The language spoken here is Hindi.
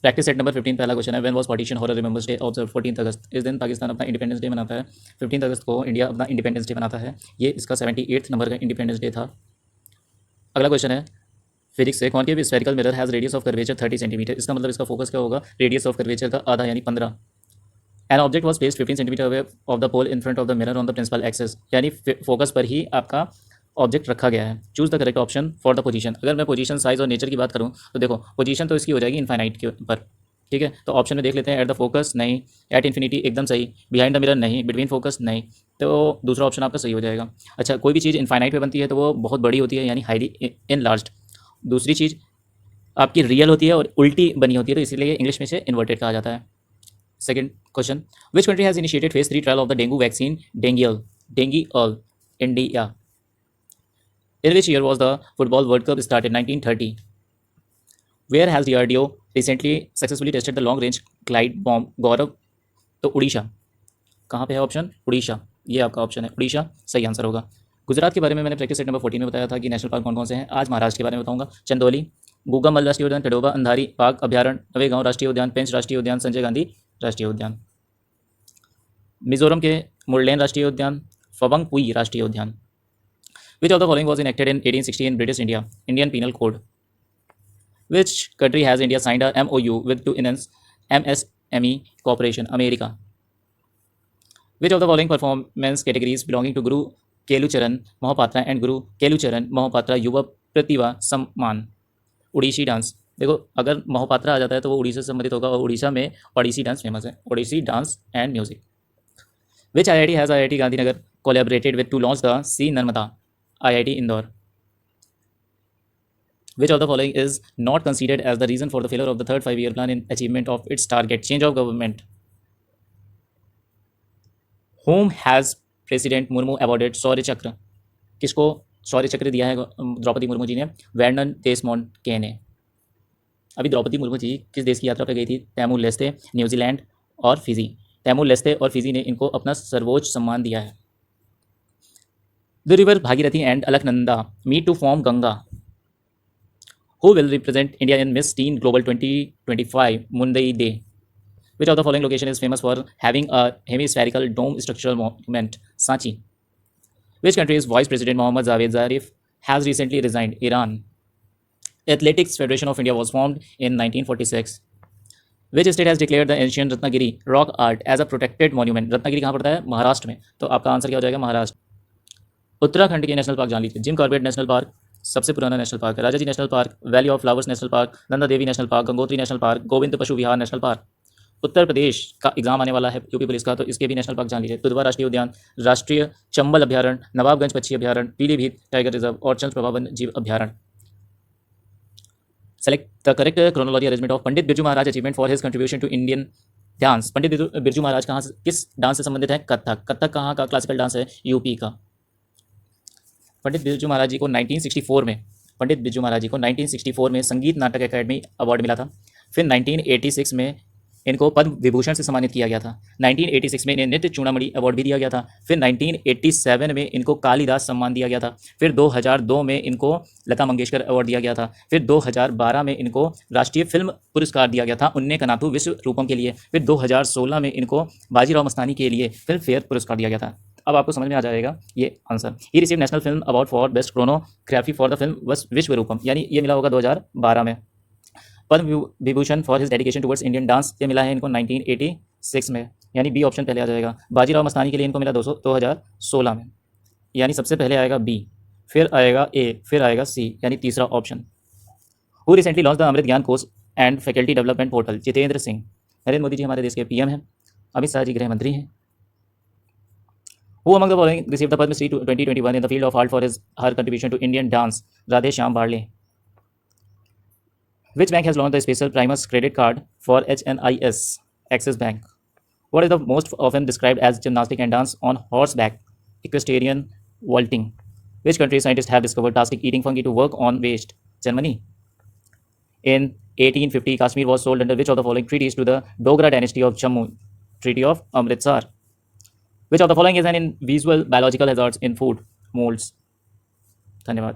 प्रैक्टिस सेट नंबर 15 पहला क्वेश्चन है, when was partition horror remembers day observe 14 अगस्त। इस दिन पाकिस्तान अपना इंडिपेंडेंस डे मनाता है। 15 अगस्त को इंडिया अपना इंडिपेंडेंस डे मनाता है। ये इसका 78 नंबर का इंडिपेंडेंस डे था। अगला क्वेश्चन है फिजिक्स से, concave spherical mirror has radius of curvature 30 centimetre. इसका मतलब इसका फोकस क्या होगा, रेडियस ऑफ कर्वेचर का आधा यानी 15। An object was placed 15 centimetre away of the pole in front of the mirror on the principal axes, यानी फोकस पर ही आपका ऑब्जेक्ट रखा गया है। Choose the correct option for the position. अगर मैं पोजीशन, साइज और नेचर की बात करूँ तो देखो पोजीशन तो इसकी हो जाएगी इनफाइनाइट के ऊपर, ठीक है। तो ऑप्शन में देख लेते हैं, एट द फोकस नहीं, एट इन्फिनिटी एकदम सही, बिहाइंड द मिरर नहीं, बिटवीन फोकस नहीं, तो दूसरा ऑप्शन आपका सही हो जाएगा। अच्छा, कोई भी चीज़ इनफाइनाइट पे बनती है तो वो बहुत बड़ी होती है यानी हाईली इनलार्ज्ड। दूसरी चीज़ आपकी रियल होती है और उल्टी बनी होती है, तो इसीलिए इंग्लिश में से इन्वर्टेड कहा जाता है। Second question, which country has initiated phase 3 trial of the dengue vaccine dinghy India. In which year was the Football World Cup started? 1930. Where has DRDO recently successfully tested the long range glide bomb? गौरव, तो उड़ीसा। कहाँ पे है ऑप्शन? उड़ीसा, ये आपका ऑप्शन है, उड़ीसा सही आंसर होगा। गुजरात के बारे में मैंने प्रैक्टिस सेट नंबर 14 में बताया था कि नेशनल पार्क कौन कौन से हैं। आज महाराष्ट्र के बारे में बताऊंगा। चंदौली, गूगामल राष्ट्रीय उद्यान, टडोबा अंधारी बाघ अभ्यारण्य, नवेगांव राष्ट्रीय उद्यान, पेंच राष्ट्रीय उद्यान, संजय गांधी राष्ट्रीय उद्यान। मिजोरम के मुरलेन राष्ट्रीय उद्यान, फबंगपुई राष्ट्रीय उद्यान। Which of the following was enacted in 1860 in British India? Indian Penal Code. Which country has India signed a MOU with to enhance MSME cooperation? America. Which of the following performance categories belonging to Guru Kelucharan Mohapatra and Guru Kelucharan Mohapatra युवा प्रतिभा सम्मान? उड़ीसी डांस। देखो अगर मोहपात्रा आ जाता है तो वो उड़ीसा से संबंधित होगा और उड़ीसा में ओडिसी डांस फेमस है, Odissi dance and music. Which IIT has IIT Gandhinagar collaborated with to launch the C Narmada? IIT Indore. Which of the following is not considered as the reason for the failure of the third five-year plan in achievement of its target? Change of government. Whom has President Murmu awarded शौर्य चक्र? किसको शौर्य चक्र दिया है द्रौपदी मुर्मू जी ने? वर्नन देशमोंट के ने। अभी द्रौपदी मुर्मू जी किस देश की यात्रा पर गई थी? तैमूर लेस्ते, न्यूजीलैंड और फिजी। तैमूर लेस्ते और फिजी ने इनको अपना सर्वोच्च सम्मान दिया है। The river Bhagirathi and Alaknanda meet to form Ganga. Who will represent India in Miss Teen Global 2025 Mundai Day? Which of the following location is famous for having a hemispherical dome structural monument? Sanchi. Which country's Vice President Mohammad Javed Zarif has recently resigned? Iran. Athletics Federation of India was formed in 1946. Which state has declared the ancient Ratnagiri rock art as a protected monument? Ratnagiri कहाँ पड़ता है? महाराष्ट्र में, तो आपका आंसर क्या हो जाएगा? महाराष्ट्र। उत्तराखंड के नेशनल पार्क जान लीजिए। जिम कॉर्बेट नेशनल पार्क सबसे पुराना नेशनल पार्क है। Rajaji national park, valley of flowers national park, Nanda Devi national park, Gangotri national park, Govind पशु विहार नेशनल पार्क। उत्तर प्रदेश का एग्जाम आने वाला है यूपी पुलिस का, तो इसके भी नेशनल पार्क जान लीजिए। दुधवा राष्ट्रीय उद्यान, राष्ट्रीय चंबल अभ्यारण्य, नवाबगंज पक्षी अभ्यारण्य, पीलीभीत टाइगर रिजर्व और चंद्र प्रभा वन्य जीव अभ्यारण्य। Select the correct chronology arrangement of Pandit Birju Maharaj achievement for his contribution to Indian dance. Pandit Birju Maharaj कहाँ से, किस डांस से संबंधित है? कथक। कथक कहाँ का क्लासिकल डांस है? यूपी का। पंडित बिरजू महाराज जी को 1964 में संगीत नाटक अकेडमी अवार्ड मिला था। फिर 1986 में इनको पद्म विभूषण से सम्मानित किया गया था। 1986 में इन्हें नृत्य चूड़ामणि अवार्ड भी दिया गया था। फिर 1987 में इनको कालिदास सम्मान दिया गया था। फिर 2002 में इनको लता मंगेशकर अवार्ड दिया गया था। फिर 2012 में इनको राष्ट्रीय फिल्म पुरस्कार दिया गया था उन्ने कनाथु विश्व रूपम के लिए। फिर 2016 में इनको बाजीराव मस्तानी के लिए फिल्म फेयर पुरस्कार दिया गया था। अब आपको समझ में आ जाएगा ये answer. He receive national film award for best choreography for the film Vishwaroopam, यानी ये मिला होगा 2012 में। Padma Vibhushan for his dedication towards Indian dance, ये मिला है इनको 1986 में, यानी बी ऑप्शन पहले आ जाएगा। बाजीराव मस्तानी के लिए इनको मिला 2016 में, यानी सबसे पहले आएगा बी, फिर आएगा ए, फिर आएगा सी, यानी तीसरा option. Who recently launched the Amrit Gyan course and faculty development portal? Jitendra Singh. Narendra Modi ji हमारे देश के पीएम हैं, अमित शाह जी गृह मंत्री हैं। Who among the following received the Padma Shri 2021 in the field of art for her contribution to Indian dance? Radhe Shyam Barle. Which bank has launched the special Primus credit card for HNIS? Axis Bank. What is the most often described as gymnastic and dance on horseback? Equestrian vaulting. Which country scientists have discovered plastic eating fungi to work on waste? Germany. In 1850, Kashmir was sold under which of the following treaties to the Dogra dynasty of Jammu? Treaty of Amritsar. Which of the following is an invisible biological hazards in food? Molds. धन्यवाद।